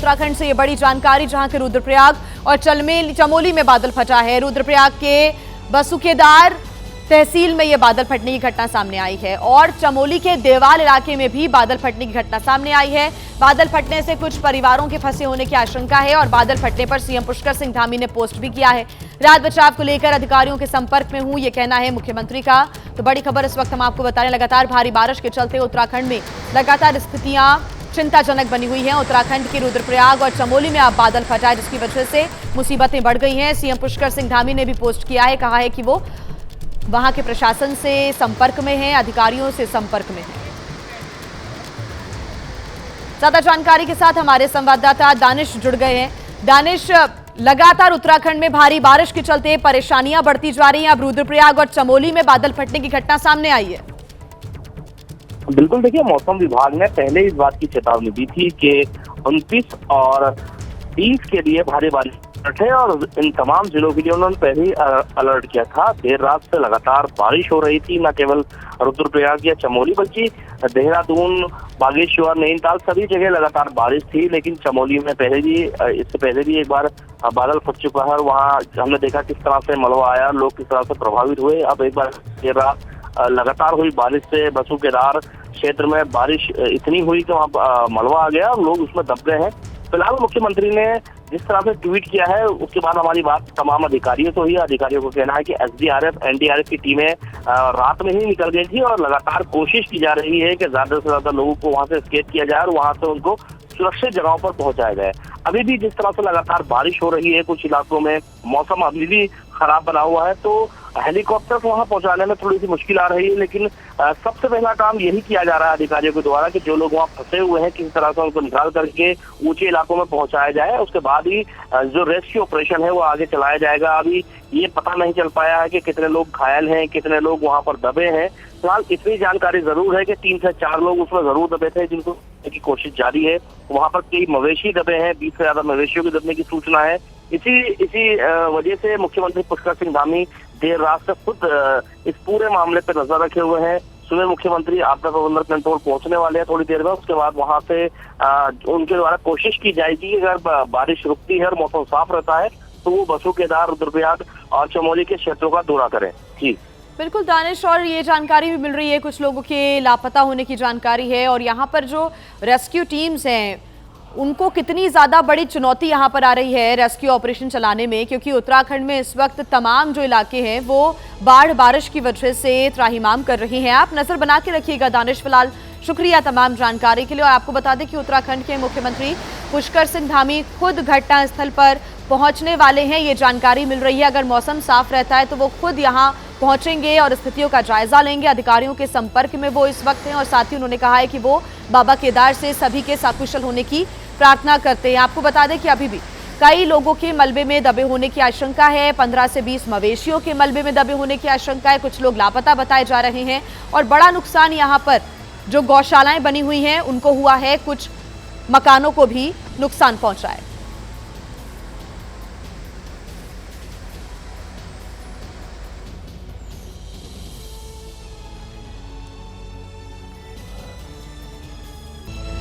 उत्तराखंड से ये बड़ी जानकारी, जहां के रुद्रप्रयाग और चमोली में बादल फटा है। रुद्रप्रयाग के बसुकेदार तहसील में ये बादल फटने की घटना सामने आई है और चमोली के देवाल इलाके में भी बादल फटने की घटना सामने आई है। बादल फटने से कुछ परिवारों के फंसे होने की आशंका है और बादल फटने पर सीएम पुष्कर सिंह धामी ने पोस्ट भी किया है। राहत बचाव को लेकर अधिकारियों के संपर्क में हूं, ये कहना है मुख्यमंत्री का। तो बड़ी खबर इस वक्त हम आपको बता रहे हैं, लगातार भारी बारिश के चलते उत्तराखंड में लगातार स्थितियां चिंताजनक बनी हुई हैं। उत्तराखंड के रुद्रप्रयाग और चमोली में अब बादल फटा है, जिसकी वजह से मुसीबतें बढ़ गई हैं। सीएम पुष्कर सिंह धामी ने भी पोस्ट किया है, कहा है कि वो वहां के प्रशासन से संपर्क में है, अधिकारियों से संपर्क में है। ज्यादा जानकारी के साथ हमारे संवाददाता दानिश जुड़ गए हैं। दानिश, लगातार उत्तराखंड में भारी बारिश के चलते परेशानियां बढ़ती जा रही हैं। अब रुद्रप्रयाग और चमोली में बादल फटने की घटना सामने आई है। बिल्कुल, देखिए, मौसम विभाग ने पहले इस बात की चेतावनी दी थी कि 29 और 30 के लिए भारी बारिश है और इन तमाम जिलों के लिए उन्होंने पहले ही अलर्ट किया था। देर रात से लगातार बारिश हो रही थी, न केवल रुद्रप्रयाग या चमोली बल्कि देहरादून, बागेश्वर, नैनीताल सभी जगह लगातार बारिश थी। लेकिन चमोली में इससे पहले भी एक बार बादल फट चुका है और वहाँ हमने देखा किस तरह से मलबा आया, लोग किस तरह से प्रभावित हुए। अब एक बार देर रात लगातार हुई बारिश से बसुकेदार क्षेत्र में बारिश इतनी हुई कि वहाँ मलबा आ गया और लोग उसमें दब गए हैं। फिलहाल मुख्यमंत्री ने जिस तरह से ट्वीट किया है, उसके बाद हमारी बात तमाम अधिकारियों से हुई। अधिकारियों को कहना है कि एसडीआरएफ, एनडीआरएफ की टीमें रात में ही निकल गई थी और लगातार कोशिश की जा रही है कि ज्यादा से ज्यादा लोगों को वहां से एस्केप किया जाए और वहां से उनको सुरक्षित जगहों पर पहुंचाया जाए। अभी भी जिस तरह से लगातार बारिश हो रही है, कुछ इलाकों में मौसम अभी भी खराब बना हुआ है, तो हेलीकॉप्टर को वहां पहुंचाने में थोड़ी सी मुश्किल आ रही है। लेकिन सबसे पहला काम यही किया जा रहा है अधिकारियों के द्वारा कि जो लोग वहां फंसे हुए हैं किसी तरह से उनको निकाल करके ऊंचे इलाकों में पहुंचाया जाए। उसके बाद ही जो रेस्क्यू ऑपरेशन है वो आगे चलाया जाएगा। अभी ये पता नहीं चल पाया है कि कितने लोग घायल हैं, कितने लोग वहां पर दबे हैं। फिलहाल इतनी जानकारी जरूर है कि 3 से 4 लोग उसमें जरूर दबे थे, जिनको की कोशिश जारी है। वहां पर कई मवेशी दबे हैं, 20 से ज्यादा मवेशियों के दबने की सूचना है। इसी वजह से मुख्यमंत्री पुष्कर सिंह धामी देर रात से खुद इस पूरे मामले पर नजर रखे हुए हैं। सुबह मुख्यमंत्री आपदा प्रबंधन कंट्रोल पहुंचने वाले हैं थोड़ी देर में। उसके बाद वहां से उनके द्वारा कोशिश की जाएगी कि अगर बारिश रुकती है और मौसम साफ रहता है तो वो बसुकेदार, रुद्रप्रयाग और चमोली के क्षेत्रों का दौरा करें। जी बिल्कुल दानिश, और ये जानकारी भी मिल रही है कुछ लोगों के लापता होने की जानकारी है। और यहाँ पर जो रेस्क्यू टीम्स हैं उनको कितनी ज़्यादा बड़ी चुनौती यहाँ पर आ रही है रेस्क्यू ऑपरेशन चलाने में, क्योंकि उत्तराखंड में इस वक्त तमाम जो इलाके हैं वो बाढ़ बारिश की वजह से त्राहिमाम कर रही हैं। आप नज़र बना के रखिएगा दानिश। फिलहाल शुक्रिया तमाम जानकारी के लिए। और आपको बता दें कि उत्तराखंड के मुख्यमंत्री पुष्कर सिंह धामी खुद घटनास्थल पर पहुंचने वाले हैं, ये जानकारी मिल रही है। अगर मौसम साफ रहता है तो वो खुद यहाँ पहुंचेंगे और स्थितियों का जायजा लेंगे। अधिकारियों के संपर्क में वो इस वक्त हैं और साथ ही उन्होंने कहा है कि वो बाबा केदार से सभी के सकुशल होने की प्रार्थना करते हैं। आपको बता दें कि अभी भी कई लोगों के मलबे में दबे होने की आशंका है। 15 से 20 मवेशियों के मलबे में दबे होने की आशंका है। कुछ लोग लापता बताए जा रहे हैं और बड़ा नुकसान यहाँ पर जो गौशालाएं बनी हुई हैं उनको हुआ है, कुछ मकानों को भी नुकसान पहुंचा है।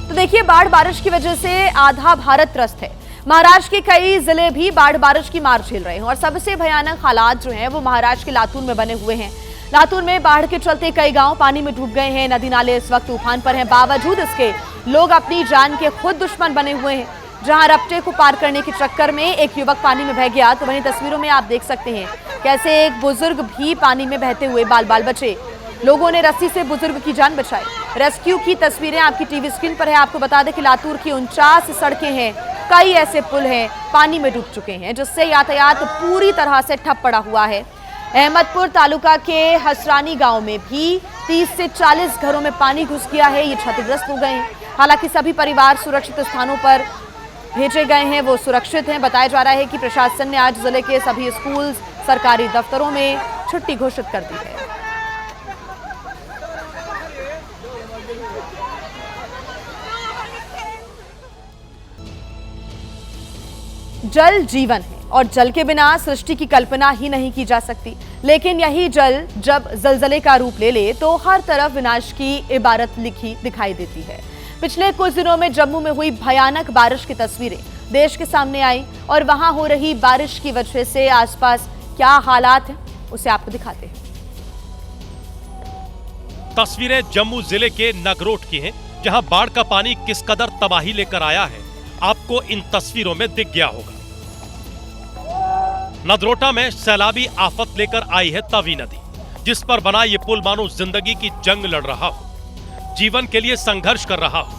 तो देखिए, बाढ़ बारिश की वजह से आधा भारत त्रस्त है। महाराष्ट्र के कई जिले भी बाढ़ बारिश की मार झेल रहे हैं और सबसे भयानक हालात जो हैं वो महाराष्ट्र के लातूर में बने हुए हैं। लातूर में बाढ़ के चलते कई गांव पानी में डूब गए हैं। नदी नाले इस वक्त उफान पर हैं। बावजूद इसके लोग अपनी जान के खुद दुश्मन बने हुए हैं। जहां रपटे को पार करने के चक्कर में एक युवक पानी में बह गया, तो वहीं तस्वीरों में आप देख सकते हैं कैसे एक बुजुर्ग भी पानी में बहते हुए बाल बाल बचे। लोगों ने रस्सी से बुजुर्ग की जान बचाई। रेस्क्यू की तस्वीरें आपकी टीवी स्क्रीन पर है। आपको बता दें कि लातूर की 49 सड़कें हैं, कई ऐसे पुल हैं पानी में डूब चुके हैं, जिससे यातायात पूरी तरह से ठप पड़ा हुआ है। अहमदपुर तालुका के हसरानी गांव में भी 30 से 40 घरों में पानी घुस गया है, ये क्षतिग्रस्त हो गए हैं। हालांकि सभी परिवार सुरक्षित स्थानों पर भेजे गए हैं, वो सुरक्षित हैं। बताया जा रहा है कि प्रशासन ने आज जिले के सभी स्कूल, सरकारी दफ्तरों में छुट्टी घोषित कर दी है। जल जीवन है और जल के बिना सृष्टि की कल्पना ही नहीं की जा सकती। लेकिन यही जल जब जलजले का रूप ले ले तो हर तरफ विनाश की इबारत लिखी दिखाई देती है। पिछले कुछ दिनों में जम्मू में हुई भयानक बारिश की तस्वीरें देश के सामने आई और वहां हो रही बारिश की वजह से आसपास क्या हालात हैं उसे आपको दिखाते हैं। तस्वीरें जम्मू जिले के नगरोट की हैं, जहां बाढ़ का पानी किस कदर तबाही लेकर आया है आपको इन तस्वीरों में दिख गया होगा। नगरोटा में सैलाबी आफत लेकर आई है तवी नदी, जिस पर बना ये पुल मानो जिंदगी की जंग लड़ रहा हो, जीवन के लिए संघर्ष कर रहा हो।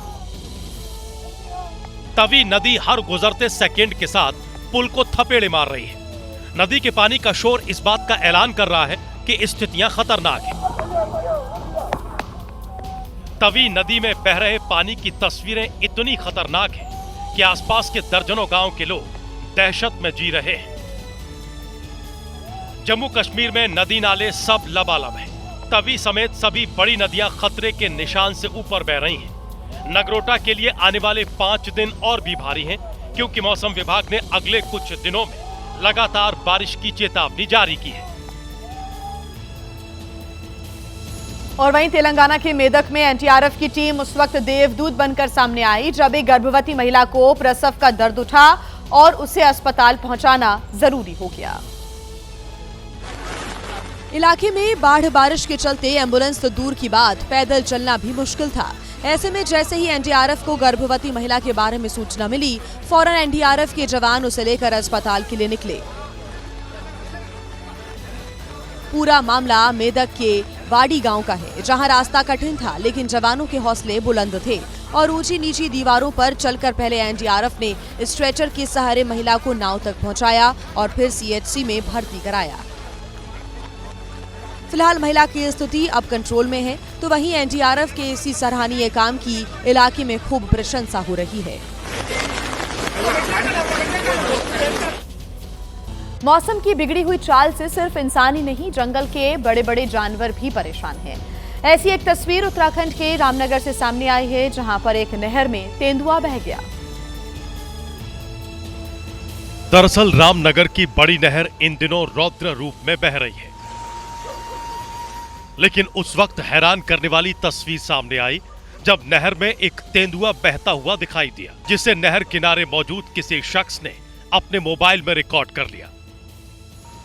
तवी नदी हर गुजरते सेकंड के साथ पुल को थपेड़े मार रही है। नदी के पानी का शोर इस बात का ऐलान कर रहा है कि स्थितियां खतरनाक हैं। तवी नदी में बह रहे पानी की तस्वीरें इतनी खतरनाक हैं कि आसपास के दर्जनों गांव के लोग दहशत में जी रहे हैं। जम्मू कश्मीर में नदी नाले सब लबालब हैं। तवी समेत सभी बड़ी नदियां खतरे के निशान से ऊपर बह रही हैं। नगरोटा के लिए आने वाले 5 दिन और भी भारी हैं, क्योंकि मौसम विभाग ने अगले कुछ दिनों में लगातार बारिश की चेतावनी जारी की है। और वहीं तेलंगाना के मेदक में एनडीआरएफ की टीम उस वक्त देवदूत बनकर सामने आई जब एक गर्भवती महिला को प्रसव का दर्द उठा और उसे अस्पताल पहुंचाना जरूरी हो गया। इलाके में बाढ़ बारिश के चलते एम्बुलेंस तो दूर की बात, पैदल चलना भी मुश्किल था। ऐसे में जैसे ही एनडीआरएफ को गर्भवती महिला के बारे में सूचना मिली, फौरन एनडीआरएफ के जवान उसे लेकर अस्पताल के लिए निकले। पूरा मामला मेदक के वाड़ी गांव का है, जहां रास्ता कठिन था, लेकिन जवानों के हौसले बुलंद थे और ऊंची नीची दीवारों पर चलकर पहले एनडीआरएफ ने स्ट्रेचर के सहारे महिला को नाव तक पहुंचाया और फिर सीएचसी में भर्ती कराया। फिलहाल महिला की स्थिति अब कंट्रोल में है, तो वहीं एनडीआरएफ के इसी सराहनीय काम की इलाके में खूब प्रशंसा हो रही है। मौसम की बिगड़ी हुई चाल से सिर्फ इंसान ही नहीं, जंगल के बड़े बड़े जानवर भी परेशान हैं। ऐसी एक तस्वीर उत्तराखंड के रामनगर से सामने आई है, जहां पर एक नहर में तेंदुआ बह गया। दरअसल रामनगर की बड़ी नहर इन दिनों रौद्र रूप में बह रही है, लेकिन उस वक्त हैरान करने वाली तस्वीर सामने आई जब नहर में एक तेंदुआ बहता हुआ दिखाई दिया, जिसे नहर किनारे मौजूद किसी शख्स ने अपने मोबाइल में रिकॉर्ड कर लिया।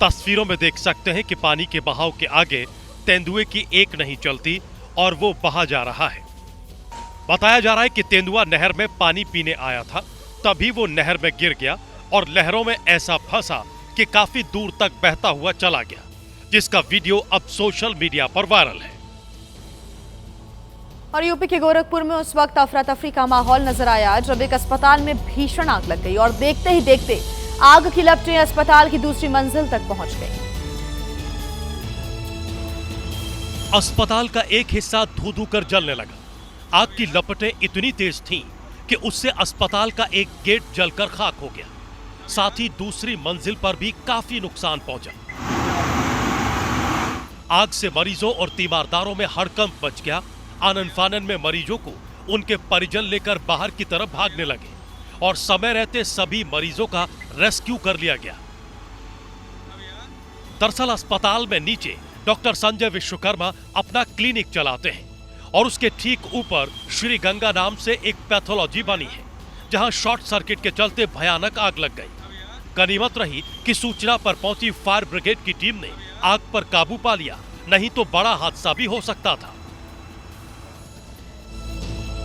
तस्वीरों में देख सकते हैं कि पानी के बहाव के आगे तेंदुए की एक नहीं चलती और वो बहा जा रहा है। बताया जा रहा है कि तेंदुआ नहर में पानी पीने आया था, तभी वो नहर में गिर गया और लहरों में ऐसा फंसा कि काफी दूर तक बहता हुआ चला गया, जिसका वीडियो अब सोशल मीडिया पर वायरल है। और यूपी के गोरखपुर में उस वक्त अफरा तफरी का माहौल नजर आया जब एक अस्पताल में भीषण आग लग गई और देखते ही देखते आग की लपटें अस्पताल की दूसरी मंजिल तक पहुंच गई। अस्पताल का एक हिस्सा धू धू कर जलने लगा। आग की लपटें इतनी तेज थीं कि उससे अस्पताल का एक गेट जलकर खाक हो गया। साथ ही दूसरी मंजिल पर भी काफी नुकसान पहुंचा। आग से मरीजों और तीमारदारों में हड़कंप मच गया। आनन फानन में मरीजों को उनके परिजन लेकर बाहर की तरफ भागने लगे और समय रहते सभी मरीजों का रेस्क्यू कर लिया गया। दरअसल अस्पताल में नीचे डॉक्टर संजय विश्वकर्मा अपना क्लिनिक चलाते हैं और उसके ठीक ऊपर श्री गंगा नाम से एक पैथोलॉजी बनी है, जहां शॉर्ट सर्किट के चलते भयानक आग लग गई। गनीमत रही कि सूचना पर पहुंची फायर ब्रिगेड की टीम ने आग पर काबू पा लिया, नहीं तो बड़ा हादसा भी हो सकता था।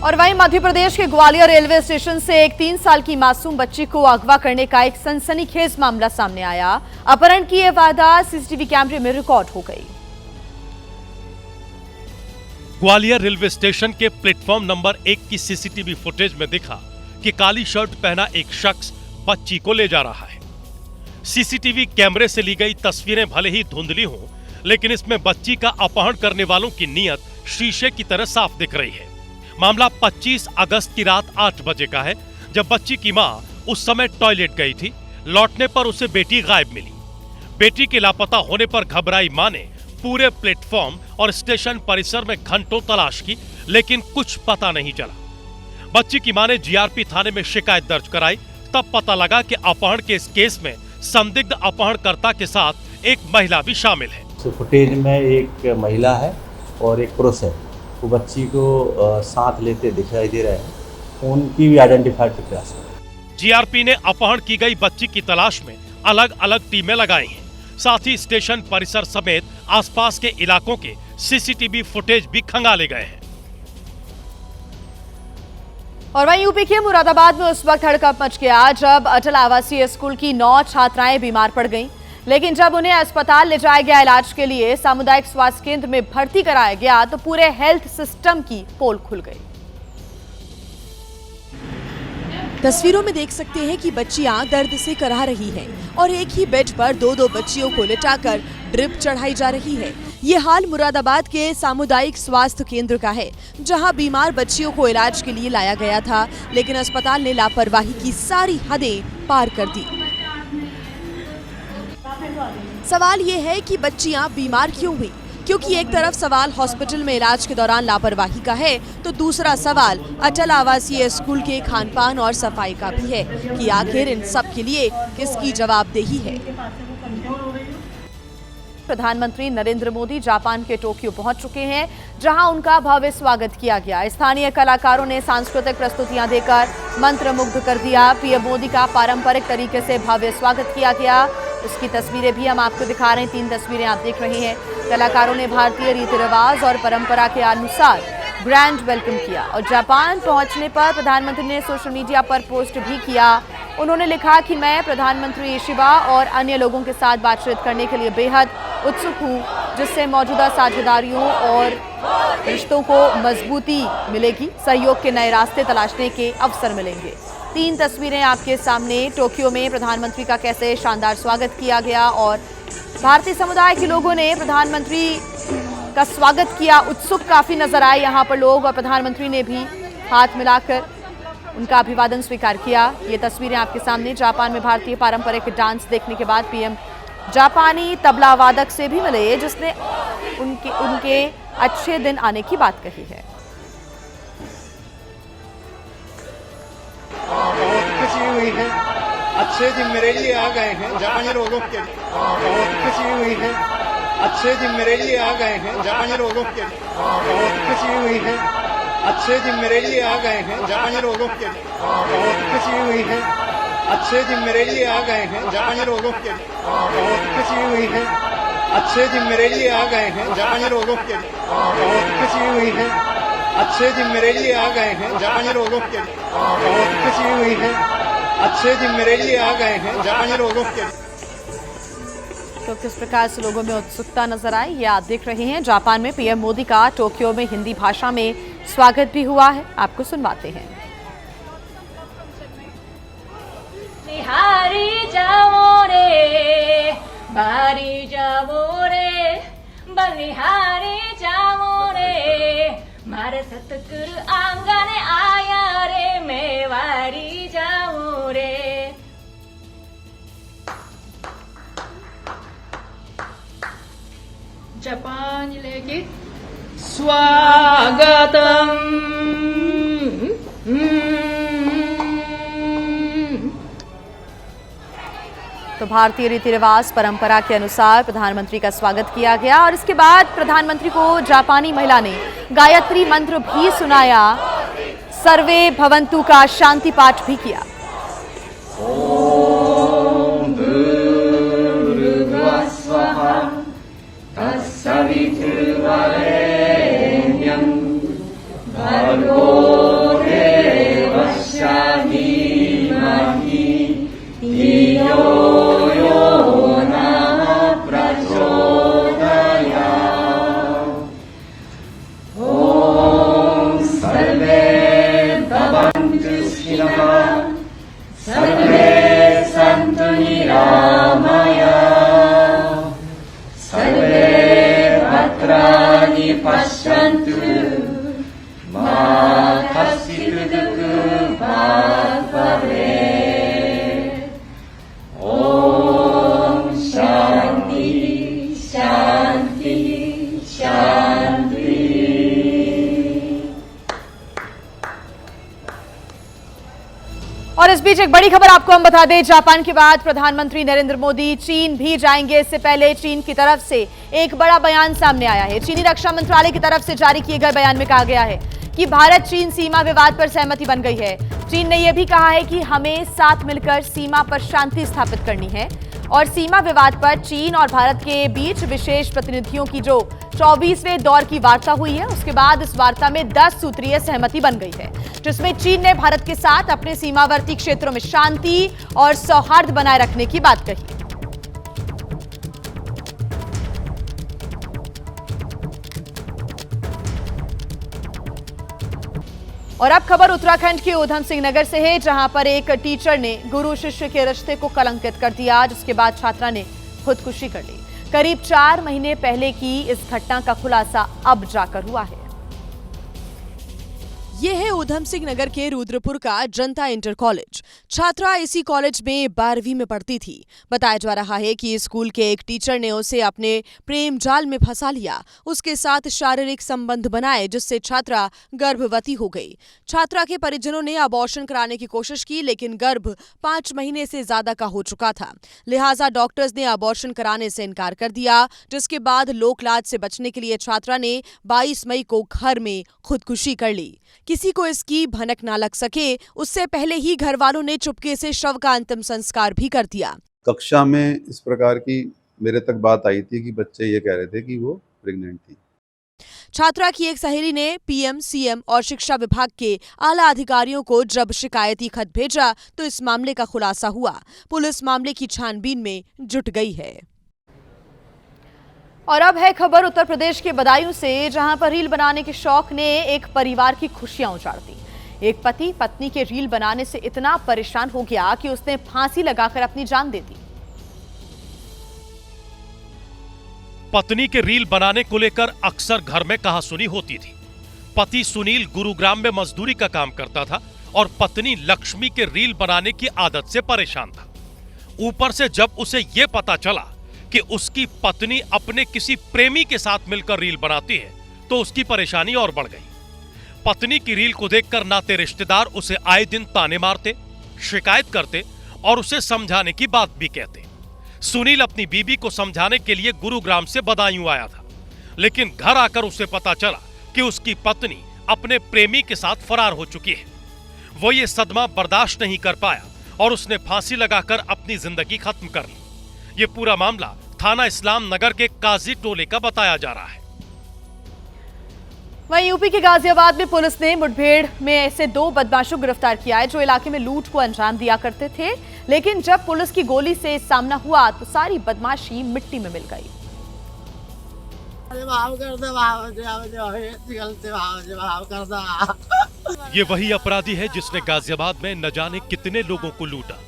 और वहीं मध्य प्रदेश के ग्वालियर रेलवे स्टेशन से एक 3 साल की मासूम बच्ची को अगवा करने का एक सनसनीखेज मामला सामने आया। अपहरण की यह वारदात सीसीटीवी कैमरे में रिकॉर्ड हो गई। ग्वालियर रेलवे स्टेशन के प्लेटफॉर्म नंबर 1 की सीसीटीवी फुटेज में दिखा कि काली शर्ट पहना एक शख्स बच्ची को ले जा रहा है। सीसीटीवी कैमरे से ली गई तस्वीरें भले ही धुंधली हों, लेकिन इसमें बच्ची का अपहरण करने वालों की नीयत शीशे की तरह साफ दिख रही है। मामला 25 अगस्त की रात 8 बजे का है, जब बच्ची की मां उस समय टॉयलेट गई थी। लौटने पर उसे बेटी गायब मिली। बेटी के लापता होने पर घबराई मां ने पूरे प्लेटफॉर्म और स्टेशन परिसर में घंटों तलाश की, लेकिन कुछ पता नहीं चला। बच्ची की मां ने जीआरपी थाने में शिकायत दर्ज कराई। तब पता लगा कि अपहरण के इस केस में संदिग्ध अपहरणकर्ता के साथ एक महिला भी शामिल है। फुटेज में एक महिला है और एक पुरुष है। वो बच्ची को साथ लेते दिखाई दे रहे हैं, उनकी भी आइडेंटिफाई के प्रयास करें। जीआरपी ने अपहरण की गई बच्ची की तलाश में अलग अलग टीमें लगाई हैं। साथ ही स्टेशन परिसर समेत आसपास के इलाकों के सीसीटीवी फुटेज भी खंगाले गए हैं। और वहीं यूपी के मुरादाबाद में उस वक्त हड़कंप मच गया जब अटल आवासीय स्कूल की 9 छात्राएं बीमार पड़ गईं। लेकिन जब उन्हें अस्पताल ले जाया गया इलाज के लिए, सामुदायिक स्वास्थ्य केंद्र में भर्ती कराया गया तो पूरे हेल्थ सिस्टम की पोल खुल गई। तस्वीरों में देख सकते हैं कि बच्चियां दर्द से कराह रही हैं और एक ही बेड पर 2-2 बच्चियों को लिटाकर ड्रिप चढ़ाई जा रही है। ये हाल मुरादाबाद के सामुदायिक स्वास्थ्य केंद्र का है, जहां बीमार बच्चियों को इलाज के लिए लाया गया था, लेकिन अस्पताल ने लापरवाही की सारी हदें पार कर दी। सवाल ये है कि बच्चियां बीमार क्यों हुई, क्योंकि एक तरफ सवाल हॉस्पिटल में इलाज के दौरान लापरवाही का है, तो दूसरा सवाल अटल आवासीय स्कूल के खानपान और सफाई का भी है कि आखिर इन सब के लिए किसकी जवाबदेही है। प्रधानमंत्री नरेंद्र मोदी जापान के टोक्यो पहुंच चुके हैं, जहां उनका भव्य स्वागत किया गया। स्थानीय कलाकारों ने सांस्कृतिक प्रस्तुतियां देकर मंत्रमुग्ध कर दिया। पीएम मोदी का पारंपरिक तरीके से भव्य स्वागत किया गया। उसकी तस्वीरें भी हम आपको दिखा रहे हैं। 3 तस्वीरें आप देख रहे हैं। कलाकारों ने भारतीय रीति रिवाज और परंपरा के अनुसार ग्रैंड वेलकम किया। और जापान पहुंचने पर प्रधानमंत्री ने सोशल मीडिया पर पोस्ट भी किया। उन्होंने लिखा कि मैं प्रधानमंत्री योशिबा और अन्य लोगों के साथ बातचीत करने के लिए बेहद उत्सुक हूं, जिससे मौजूदा साझेदारियों और रिश्तों को मजबूती मिलेगी, सहयोग के नए रास्ते तलाशने के अवसर मिलेंगे। 3 तस्वीरें आपके सामने। टोक्यो में प्रधानमंत्री का कैसे शानदार स्वागत किया गया और भारतीय समुदाय के लोगों ने प्रधानमंत्री का स्वागत किया। उत्सुक काफी नजर आए यहाँ पर लोग, और प्रधानमंत्री ने भी हाथ मिलाकर उनका अभिवादन स्वीकार किया। ये तस्वीरें आपके सामने। जापान में भारतीय पारंपरिक डांस देखने के बाद पीएम जापानी तबला वादक से भी मिले, जिसने उनके अच्छे दिन आने की बात कही है। बहुत खुशी हुई है, अच्छे दिन मेरे लिए आ गए हैं जापानी लोगों के लिए। बहुत खुशी हुई है, अच्छे दिन मेरे लिए आ गए हैं जापानी लोगों के लिए। बहुत खुशी हुई है, अच्छे दिन मेरे लिए आ गए हैं जापानी लोगों के लिए। बहुत खुशी हुई है, अच्छे दिन मेरे लिए आ गए हैं जापानी लोगों के लिए। बहुत खुशी हुई है, अच्छे दिन मेरे लिए आ गए हैं जापानी लोगों के लिए। बहुत खुशी हुई है, अच्छे दिन मेरे लिए आ गए हैं जापानी लोगों के लिए। बहुत खुशी हुई है, अच्छे दिन मेरे लिए आ गए हैं जापानी लोगों के लिए। तो किस प्रकार से लोगों में उत्सुकता नजर आई, ये आप देख रहे हैं। जापान में पीएम मोदी का टोक्यो में हिंदी भाषा में स्वागत भी हुआ है, आपको सुनवाते हैं। निहारी जाओ रे, बारी जाओ रे, बनिहारी जाओ रे, मारे सतगुरु आंगन आया रे, मेवारी जाओ रे। जापान लेके स्वागतम। तो भारतीय रीति रिवाज परंपरा के अनुसार प्रधानमंत्री का स्वागत किया गया और इसके बाद प्रधानमंत्री को जापानी महिला ने गायत्री मंत्र भी सुनाया, सर्वे भवन्तु का शांति पाठ भी किया। ओम भूर्भुवः स्वः तत्सवितुर्वरेण्यं भर्गो देवस्य धीमहि धियो यो नः प्रचोदयात्। ॐ सर्वे भवन्तु सुखिनः, सर्वे सन्तु निरामयाः, सर्वे भद्राणि पश्यन्तु, मा कश्चित् दुःखभाग् भवेत्। ॐ शान्ति शान्ति शान्ति। और इस बीच बीच एक बड़ी खबर आपको हम बता दें, जापान के बाद प्रधानमंत्री नरेंद्र मोदी चीन भी जाएंगे। इससे पहले चीन की तरफ से एक बड़ा बयान सामने आया है। चीनी रक्षा मंत्रालय की तरफ से जारी किए गए बयान में कहा गया है कि भारत चीन सीमा विवाद पर सहमति बन गई है। चीन ने यह भी कहा है कि हमें साथ मिलकर सीमा पर शांति स्थापित करनी है और सीमा विवाद पर चीन और भारत के बीच विशेष प्रतिनिधियों की जो 24वें दौर की वार्ता हुई है, उसके बाद इस वार्ता में 10 सूत्रीय सहमति बन गई है, जिसमें चीन ने भारत के साथ अपने सीमावर्ती क्षेत्रों में शांति और सौहार्द बनाए रखने की बात कही। और अब खबर उत्तराखंड के ऊधम सिंह नगर से है, जहां पर एक टीचर ने गुरु शिष्य के रिश्ते को कलंकित कर दिया, जिसके बाद छात्रा ने खुदकुशी कर ली। करीब 4 महीने पहले की इस घटना का खुलासा अब जाकर हुआ है। ये है ऊधम सिंह नगर के रुद्रपुर का जनता इंटर कॉलेज। छात्रा इसी कॉलेज में 12वीं में पढ़ती थी। बताया जा रहा है कि स्कूल के एक टीचर ने उसे अपने प्रेम जाल में फंसा लिया, उसके साथ शारीरिक संबंध बनाए, जिससे छात्रा गर्भवती हो गई। छात्रा के परिजनों ने अबॉर्शन कराने की कोशिश की, लेकिन गर्भ 5 महीने से ज्यादा का हो चुका था। लिहाजा डॉक्टर्स ने अबॉर्शन कराने से इनकार कर दिया, जिसके बाद लोकलाज से बचने के लिए छात्रा ने 22 मई को घर में खुदकुशी कर ली। किसी को इसकी भनक ना लग सके, उससे पहले ही घर वालों ने चुपके से शव का अंतिम संस्कार भी कर दिया। कक्षा में इस प्रकार की मेरे तक बात आई थी कि बच्चे ये कह रहे थे कि वो प्रेग्नेंट थी। छात्रा की एक सहेली ने पीएम, सीएम और शिक्षा विभाग के आला अधिकारियों को जब शिकायती खत भेजा तो इस मामले का खुलासा हुआ। पुलिस मामले की छानबीन में जुट गई है। और अब है खबर उत्तर प्रदेश के बदायूं से, जहां पर रील बनाने के शौक ने एक परिवार की खुशियां उजाड़ दी। एक पति पत्नी के रील बनाने से इतना परेशान हो गया कि उसने फांसी लगाकर अपनी जान दे दी। पत्नी के रील बनाने को लेकर अक्सर घर में कहासुनी होती थी। पति सुनील गुरुग्राम में मजदूरी का काम करता था और पत्नी लक्ष्मी के रील बनाने की आदत से परेशान था। ऊपर से जब उसे यह पता चला कि उसकी पत्नी अपने किसी प्रेमी के साथ मिलकर रील बनाती है, तो उसकी परेशानी और बढ़ गई। पत्नी की रील को देखकर नाते रिश्तेदार उसे आए दिन ताने मारते, शिकायत करते और उसे समझाने की बात भी कहते। सुनील अपनी बीबी को समझाने के लिए गुरुग्राम से बदायूं आया था, लेकिन घर आकर उसे पता चला कि उसकी पत्नी अपने प्रेमी के साथ फरार हो चुकी है। वो ये सदमा बर्दाश्त नहीं कर पाया और उसने फांसी लगाकर अपनी जिंदगी खत्म कर ली। ये पूरा मामला थाना इस्लाम नगर के काजी टोले का बताया जा रहा है। वहीं यूपी के गाजियाबाद में पुलिस ने मुठभेड़ में ऐसे 2 बदमाशों को गिरफ्तार किया है जो इलाके में लूट को अंजाम दिया करते थे, लेकिन जब पुलिस की गोली से सामना हुआ तो सारी बदमाशी मिट्टी में मिल गई। ये वही अपराधी है जिसने गाजियाबाद में न जाने कितने लोगों को लूटा,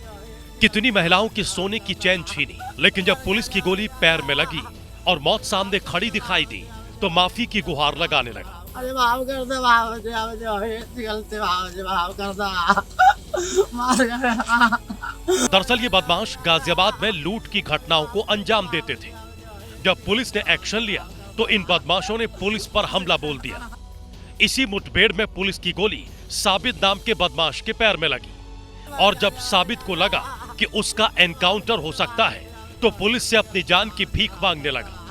कितनी महिलाओं की सोने की चैन छीनी, लेकिन जब पुलिस की गोली पैर में लगी और मौत सामने खड़ी दिखाई दी तो माफी की गुहार लगाने लगा। दरअसल ये बदमाश गाजियाबाद में लूट की घटनाओं को अंजाम देते थे। जब पुलिस ने एक्शन लिया तो इन बदमाशों ने पुलिस पर हमला बोल दिया। इसी मुठभेड़ में पुलिस की गोली साबित नाम के बदमाश के पैर में लगी और जब साबित को लगा कि उसका एनकाउंटर हो सकता है तो पुलिस से अपनी जान की भीख मांगने लगा।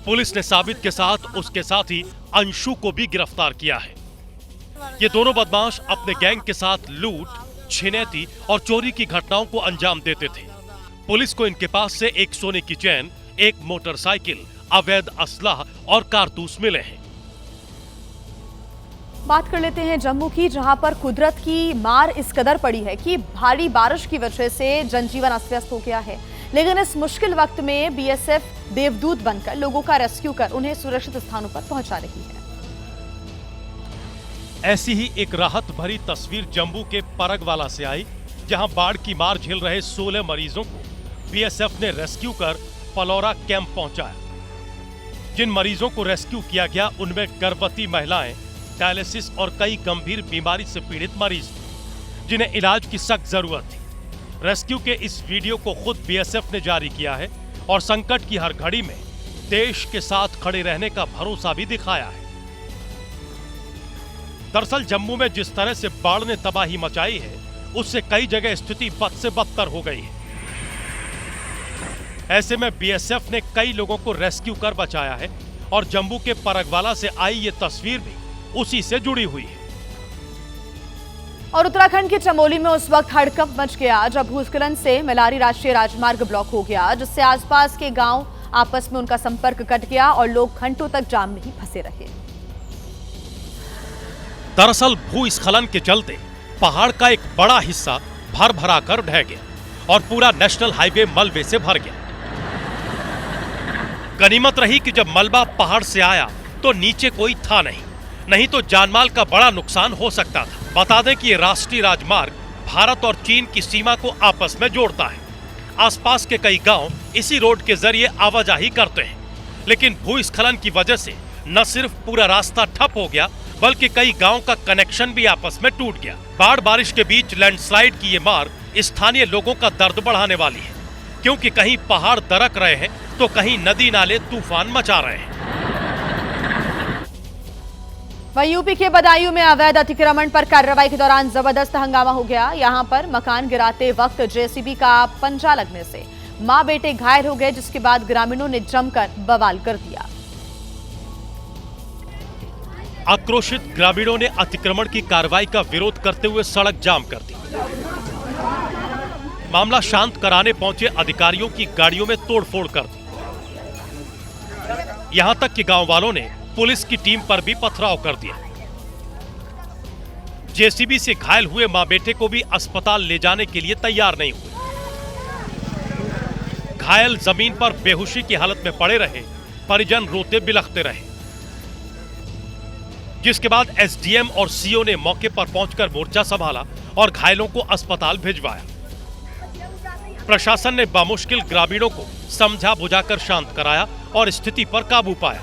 पुलिस ने साबित के साथ उसके साथी अंशु को भी गिरफ्तार किया है। ये दोनों बदमाश अपने गैंग के साथ लूट, छिनैती और चोरी की घटनाओं को अंजाम देते थे। पुलिस को इनके पास से एक सोने की चैन, एक मोटरसाइकिल, अवैध असलाह और कारतूस मिले हैं। बात कर लेते हैं जम्मू की, जहां पर कुदरत की मार इस कदर पड़ी है कि भारी बारिश की वजह से जनजीवन अस्त व्यस्त हो गया है, लेकिन इस मुश्किल वक्त में बीएसएफ देवदूत बनकर लोगों का रेस्क्यू कर उन्हें सुरक्षित स्थानों पर पहुंचा रही है। ऐसी ही एक राहत भरी तस्वीर जम्मू के परगवाला से आई, जहां बाढ़ की मार झेल रहे 16 मरीजों को बीएसएफ ने रेस्क्यू कर पलौरा कैंप पहुंचाया। जिन मरीजों को रेस्क्यू किया गया उनमें गर्भवती महिलाएं, डायलिसिस और कई गंभीर बीमारी से पीड़ित मरीज थे, जिन्हें इलाज की सख्त जरूरत थी। रेस्क्यू के इस वीडियो को खुद बीएसएफ ने जारी किया है और संकट की हर घड़ी में देश के साथ खड़े रहने का भरोसा भी दिखाया है। दरअसल जम्मू में जिस तरह से बाढ़ ने तबाही मचाई है, उससे कई जगह स्थिति बद से बदतर हो गई है। ऐसे में बीएसएफ ने कई लोगों को रेस्क्यू कर बचाया है और जम्मू के परगवाला से आई ये तस्वीर भी उसी से जुड़ी हुई है। और उत्तराखंड के चमोली में उस वक्त हड़कंप मच गया जब भूस्खलन से मेलारी राष्ट्रीय राजमार्ग ब्लॉक हो गया, जिससे आसपास के गांव आपस में उनका संपर्क कट गया और लोग घंटों तक जाम में ही फंसे रहे। दरअसल भूस्खलन के चलते पहाड़ का एक बड़ा हिस्सा भर भरा कर ढह गया और पूरा नेशनल हाईवे मलबे से भर गया। गनीमत रही कि जब मलबा पहाड़ से आया तो नीचे कोई था नहीं तो जानमाल का बड़ा नुकसान हो सकता था। बता दें कि ये राष्ट्रीय राजमार्ग भारत और चीन की सीमा को आपस में जोड़ता है। आसपास के कई गांव इसी रोड के जरिए आवाजाही करते हैं, लेकिन भूस्खलन की वजह से न सिर्फ पूरा रास्ता ठप हो गया बल्कि कई गांव का कनेक्शन भी आपस में टूट गया। बाढ़ बारिश के बीच लैंडस्लाइड की ये मार स्थानीय लोगों का दर्द बढ़ाने वाली है, क्योंकि कहीं पहाड़ दरक रहे हैं तो कहीं नदी नाले तूफान मचा रहे हैं। वहीं यूपी के बदायूं में अवैध अतिक्रमण पर कार्रवाई के दौरान जबरदस्त हंगामा हो गया। यहां पर मकान गिराते वक्त जेसीबी का पंजा लगने से मां बेटे घायल हो गए, जिसके बाद ग्रामीणों ने जमकर बवाल कर दिया। आक्रोशित ग्रामीणों ने अतिक्रमण की कार्रवाई का विरोध करते हुए सड़क जाम कर दी। मामला शांत कराने पहुंचे अधिकारियों की गाड़ियों में तोड़फोड़ कर दी। यहां तक कि गांव वालों ने पुलिस की टीम पर भी पथराव कर दिया। जेसीबी से घायल हुए मां बेटे को भी अस्पताल ले जाने के लिए तैयार नहीं हुए। घायल जमीन पर बेहोशी की हालत में पड़े रहे, परिजन रोते बिलखते रहे, जिसके बाद एसडीएम और सीओ ने मौके पर पहुंचकर मोर्चा संभाला और घायलों को अस्पताल भिजवाया। प्रशासन ने बामुश्किल ग्रामीणों को समझा बुझाकर शांत कराया और स्थिति पर काबू पाया।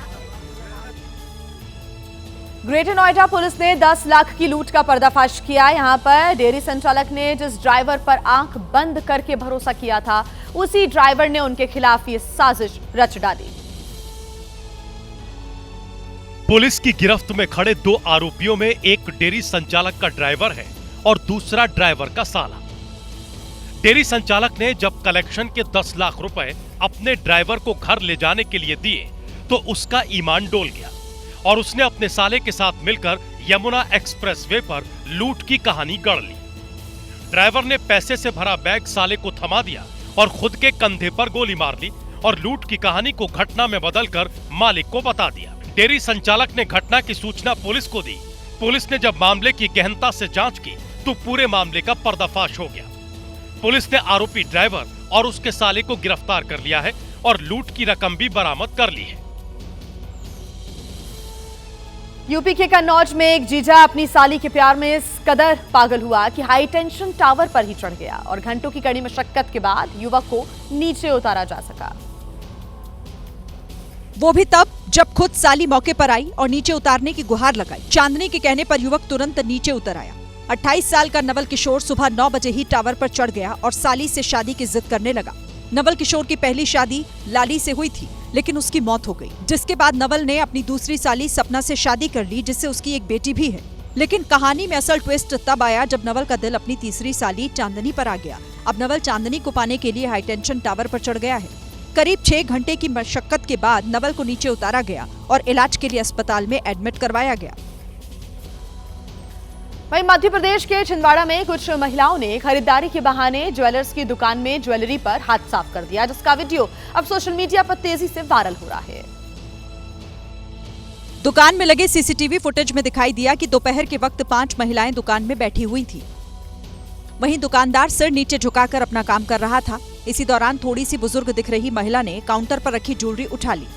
ग्रेटर नोएडा पुलिस ने 10 लाख की लूट का पर्दाफाश किया। यहां पर डेयरी संचालक ने जिस ड्राइवर पर आंख बंद करके भरोसा किया था, उसी ड्राइवर ने उनके खिलाफ ये साजिश रच डाली। पुलिस की गिरफ्त में खड़े 2 आरोपियों में एक डेयरी संचालक का ड्राइवर है और दूसरा ड्राइवर का साला। डेयरी संचालक ने जब कलेक्शन के 10 लाख रुपए अपने ड्राइवर को घर ले जाने के लिए दिए तो उसका ईमान डोल गया और उसने अपने साले के साथ मिलकर यमुना एक्सप्रेसवे पर लूट की कहानी गढ़ ली। ड्राइवर ने पैसे से भरा बैग साले को थमा दिया और खुद के कंधे पर गोली मार ली और लूट की कहानी को घटना में बदलकर मालिक को बता दिया। डेयरी संचालक ने घटना की सूचना पुलिस को दी। पुलिस ने जब मामले की गहनता से जांच की तो पूरे मामले का पर्दाफाश हो गया। पुलिस ने आरोपी ड्राइवर और उसके साले को गिरफ्तार कर लिया है और लूट की रकम भी बरामद कर ली है। यूपी के कन्नौज में एक जीजा अपनी साली के प्यार में इस कदर पागल हुआ कि हाई टेंशन टावर पर ही चढ़ गया और घंटों की कड़ी मशक्कत के बाद युवक को नीचे उतारा जा सका। वो भी तब जब खुद साली मौके पर आई और नीचे उतारने की गुहार लगाई। चांदनी के कहने पर युवक तुरंत नीचे उतर आया। 28 साल का नवल किशोर सुबह 9 बजे ही टावर पर चढ़ गया और साली से शादी की जिद करने लगा। नवल किशोर की पहली शादी लाली से हुई थी, लेकिन उसकी मौत हो गई, जिसके बाद नवल ने अपनी दूसरी साली सपना से शादी कर ली, जिससे उसकी एक बेटी भी है। लेकिन कहानी में असल ट्विस्ट तब आया जब नवल का दिल अपनी तीसरी साली चांदनी पर आ गया। अब नवल चांदनी को पाने के लिए हाई टेंशन टावर पर चढ़ गया है। करीब 6 घंटे की मशक्कत के बाद नवल को नीचे उतारा गया और इलाज के लिए अस्पताल में एडमिट करवाया गया। वहीं मध्य प्रदेश के छिंदवाड़ा में कुछ महिलाओं ने खरीदारी के बहाने ज्वेलर्स की दुकान में ज्वेलरी पर हाथ साफ कर दिया, जिसका वीडियो अब सोशल मीडिया पर तेजी से वायरल हो रहा है। दुकान में लगे सीसीटीवी फुटेज में दिखाई दिया कि दोपहर के वक्त 5 महिलाएं दुकान में बैठी हुई थी। वहीं दुकानदार सिर नीचे झुकाकर अपना काम कर रहा था। इसी दौरान थोड़ी सी बुजुर्ग दिख रही महिला ने काउंटर पर रखी ज्वेलरी उठा ली।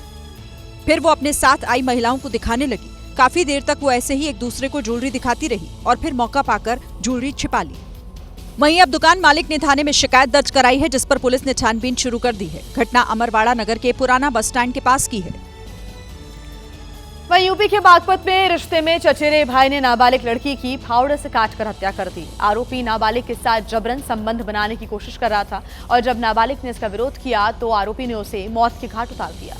फिर वो अपने साथ आई महिलाओं को दिखाने लगी। काफी देर तक वो ऐसे ही एक दूसरे को ज्वेलरी दिखाती रही और फिर मौका पाकर ज्वेलरी छिपा ली। वहीं अब दुकान मालिक ने थाने में शिकायत दर्ज कराई है, जिस पर पुलिस ने छानबीन शुरू कर दी है। घटना अमरवाड़ा नगर के पुराना बस स्टैंड के पास की है। वहीं यूपी के बागपत में रिश्ते में चचेरे भाई ने नाबालिग लड़की की फावड़े से काटकर हत्या कर दी। आरोपी नाबालिग के साथ जबरन संबंध बनाने की कोशिश कर रहा था और जब नाबालिग ने इसका विरोध किया तो आरोपी ने उसे मौत के घाट उतार दिया।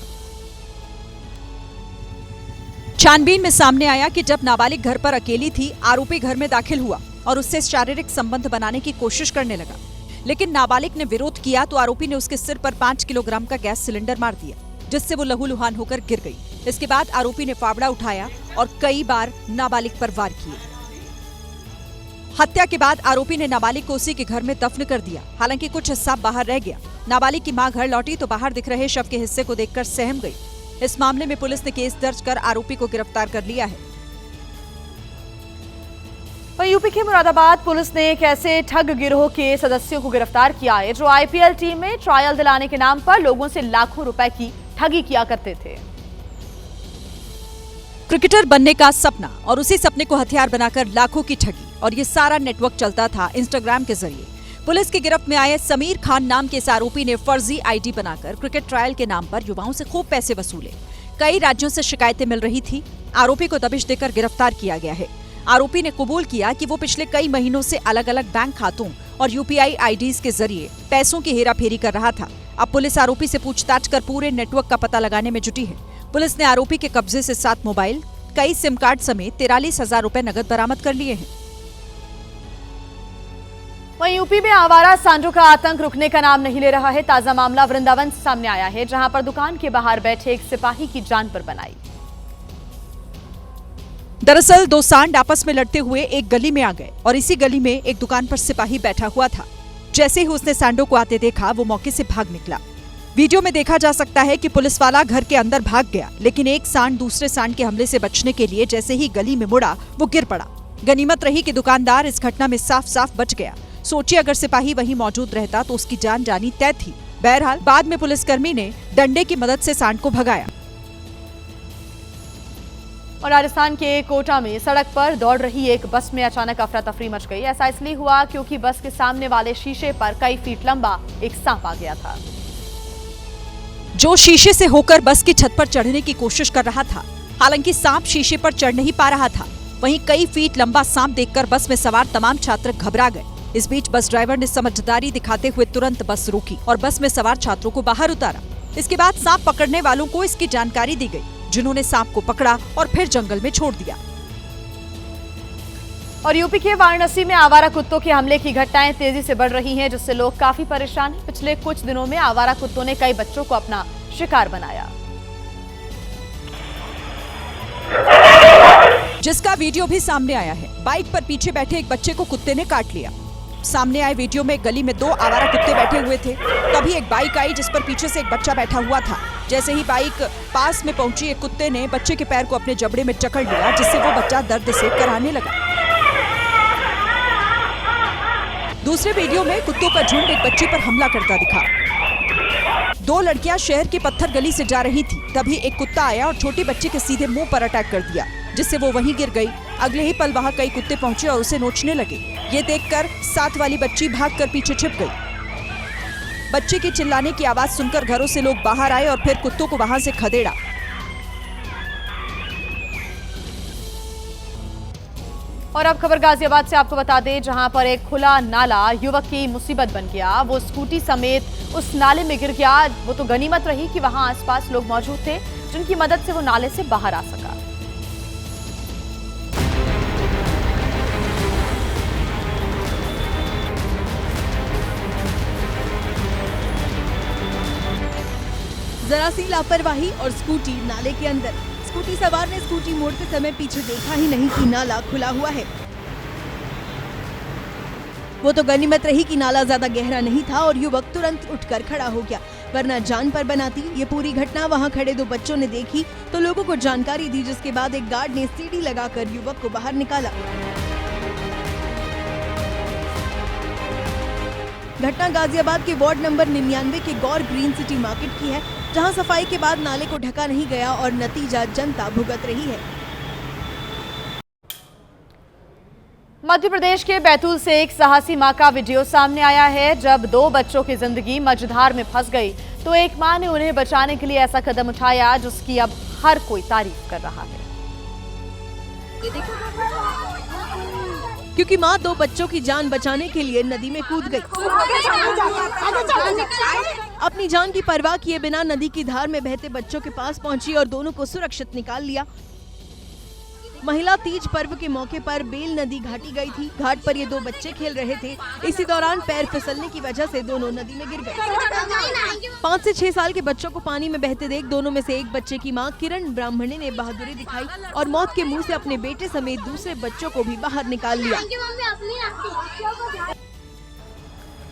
छानबीन में सामने आया कि जब नाबालिग घर पर अकेली थी, आरोपी घर में दाखिल हुआ और उससे शारीरिक संबंध बनाने की कोशिश करने लगा। लेकिन नाबालिग ने विरोध किया तो आरोपी ने उसके सिर पर 5 किलोग्राम का गैस सिलेंडर मार दिया, जिससे वो लहूलुहान होकर गिर गई। इसके बाद आरोपी ने फावड़ा उठाया और कई बार नाबालिग पर वार किए। हत्या के बाद आरोपी ने नाबालिग को उसी के घर में दफन कर दिया। हालांकि कुछ हिस्सा बाहर रह गया। नाबालिग की मां घर लौटी तो बाहर दिख रहे शव के हिस्से को देखकर सहम गई। इस मामले में पुलिस ने केस दर्ज कर आरोपी को गिरफ्तार कर लिया है। वहीं यूपी के मुरादाबाद पुलिस ने एक ऐसे ठग गिरोह के सदस्यों को गिरफ्तार किया है जो आईपीएल टीम में ट्रायल दिलाने के नाम पर लोगों से लाखों रुपए की ठगी किया करते थे। क्रिकेटर बनने का सपना और उसी सपने को हथियार बनाकर लाखों की ठगी, और ये सारा नेटवर्क चलता था इंस्टाग्राम के जरिए। पुलिस की गिरफ्त में आए समीर खान नाम के इस आरोपी ने फर्जी आईडी बनाकर क्रिकेट ट्रायल के नाम पर युवाओं से खूब पैसे वसूले। कई राज्यों से शिकायतें मिल रही थी। आरोपी को दबिश देकर गिरफ्तार किया गया है। आरोपी ने कबूल किया कि वो पिछले कई महीनों से अलग अलग बैंक खातों और यूपीआई आईडीज के जरिए पैसों की हेराफेरी कर रहा था। अब पुलिस आरोपी से पूछताछ कर पूरे नेटवर्क का पता लगाने में जुटी है। पुलिस ने आरोपी के कब्जे से 7 मोबाइल, कई सिम कार्ड समेत 43,000 रुपए नकद बरामद कर लिए हैं। वहीं यूपी में आवारा सांडों का आतंक रुकने का नाम नहीं ले रहा है। ताजा मामला वृंदावन से सामने आया है, जहां पर दुकान के बाहर बैठे एक सिपाही की जान पर बनाई। दरअसल 2 सांड आपस में लड़ते हुए एक गली में आ गए और इसी गली में एक दुकान पर सिपाही बैठा हुआ था। जैसे ही उसने सांडों को आते देखा, वो मौके से भाग निकला। वीडियो में देखा जा सकता है कि पुलिस वाला घर के अंदर भाग गया, लेकिन एक सांड दूसरे सांड के हमले से बचने के लिए जैसे ही गली में मुड़ा, वो गिर पड़ा। गनीमत रही कि दुकानदार इस घटना में साफ साफ बच गया। सोचिए, अगर सिपाही वहीं मौजूद रहता तो उसकी जान जानी तय थी। बहरहाल बाद में पुलिसकर्मी ने डंडे की मदद से सांड को भगाया। और राजस्थान के कोटा में सड़क पर दौड़ रही एक बस में अचानक अफरा तफरी मच गई। ऐसा इसलिए हुआ क्योंकि बस के सामने वाले शीशे पर कई फीट लंबा एक सांप आ गया था, जो शीशे से होकर बस की छत पर चढ़ने की कोशिश कर रहा था। हालांकि सांप शीशे पर चढ़ नहीं पा रहा था। वहीं कई फीट लंबा सांप देखकर बस में सवार तमाम छात्र घबरा गए। इस बीच बस ड्राइवर ने समझदारी दिखाते हुए तुरंत बस रोकी और बस में सवार छात्रों को बाहर उतारा। इसके बाद सांप पकड़ने वालों को इसकी जानकारी दी गई, जिन्होंने सांप को पकड़ा और फिर जंगल में छोड़ दिया। और यूपी के वाराणसी में आवारा कुत्तों के हमले की घटनाएं तेजी से बढ़ रही हैं, जिससे लोग काफी परेशान हैं। पिछले कुछ दिनों में आवारा कुत्तों ने कई बच्चों को अपना शिकार बनाया, जिसका वीडियो भी सामने आया है। बाइक पर पीछे बैठे एक बच्चे को कुत्ते ने काट लिया। सामने आए वीडियो में गली में 2 आवारा कुत्ते बैठे हुए थे। तभी एक बाइक आई जिस पर पीछे से एक बच्चा बैठा हुआ था। जैसे ही बाइक पास में पहुंची, एक कुत्ते ने बच्चे के पैर को अपने जबड़े में जकड़ लिया, जिससे वो बच्चा दर्द से कराहने लगा। दूसरे वीडियो में कुत्तों का झुंड एक बच्चे पर हमला करता दिखा। 2 लड़कियां शहर की पत्थर गली से जा रही थी। तभी एक कुत्ता आया और छोटी बच्ची के सीधे मुंह पर अटैक कर दिया, जिससे वो वहीं गिर गई। अगले ही पल वहां कई कुत्ते पहुंचे और उसे नोचने लगे। ये देखकर साथ वाली बच्ची भागकर पीछे छिप गई। बच्चे के चिल्लाने की आवाज सुनकर घरों से लोग बाहर आए और फिर कुत्तों को वहां से खदेड़ा। और अब खबर गाजियाबाद से आपको बता दें, जहां पर एक खुला नाला युवक की मुसीबत बन गया। वो स्कूटी समेत उस नाले में गिर गया। वो तो गनीमत रही कि वहां आसपास लोग मौजूद थे, जिनकी मदद से वो नाले से बाहर आ सका। जरा सी लापरवाही और स्कूटी नाले के अंदर। स्कूटी सवार ने स्कूटी मोड़ते समय पीछे देखा ही नहीं कि नाला खुला हुआ है। वो तो गनीमत रही कि नाला ज्यादा गहरा नहीं था और युवक तुरंत उठकर खड़ा हो गया, वरना जान पर बनाती। ये पूरी घटना वहां खड़े 2 बच्चों ने देखी तो लोगों को जानकारी दी, जिसके बाद एक गार्ड ने सीढ़ी लगाकर युवक को बाहर निकाला। घटना गाजियाबाद के वार्ड नंबर 99 के गौर ग्रीन सिटी मार्केट की है, जहां सफाई के बाद नाले को ढका नहीं गया और नतीजा जनता भुगत रही है। मध्य प्रदेश के बैतूल से एक साहसी मां का वीडियो सामने आया है। जब 2 बच्चों की जिंदगी मझधार में फंस गई तो एक मां ने उन्हें बचाने के लिए ऐसा कदम उठाया जिसकी अब हर कोई तारीफ कर रहा है। क्योंकि मां 2 बच्चों की जान बचाने के लिए नदी में कूद गई। अपनी जान की परवाह किए बिना नदी की धार में बहते बच्चों के पास पहुंची और दोनों को सुरक्षित निकाल लिया। महिला तीज पर्व के मौके पर बेल नदी घाटी गई थी। घाट पर ये दो बच्चे खेल रहे थे। इसी दौरान पैर फिसलने की वजह से दोनों नदी में गिर गए। 5 से 6 साल के बच्चों को पानी में बहते देख दोनों में से एक बच्चे की मां किरण ब्राह्मणी ने बहादुरी दिखाई और मौत के मुंह से अपने बेटे समेत दूसरे बच्चों को भी बाहर निकाल लिया।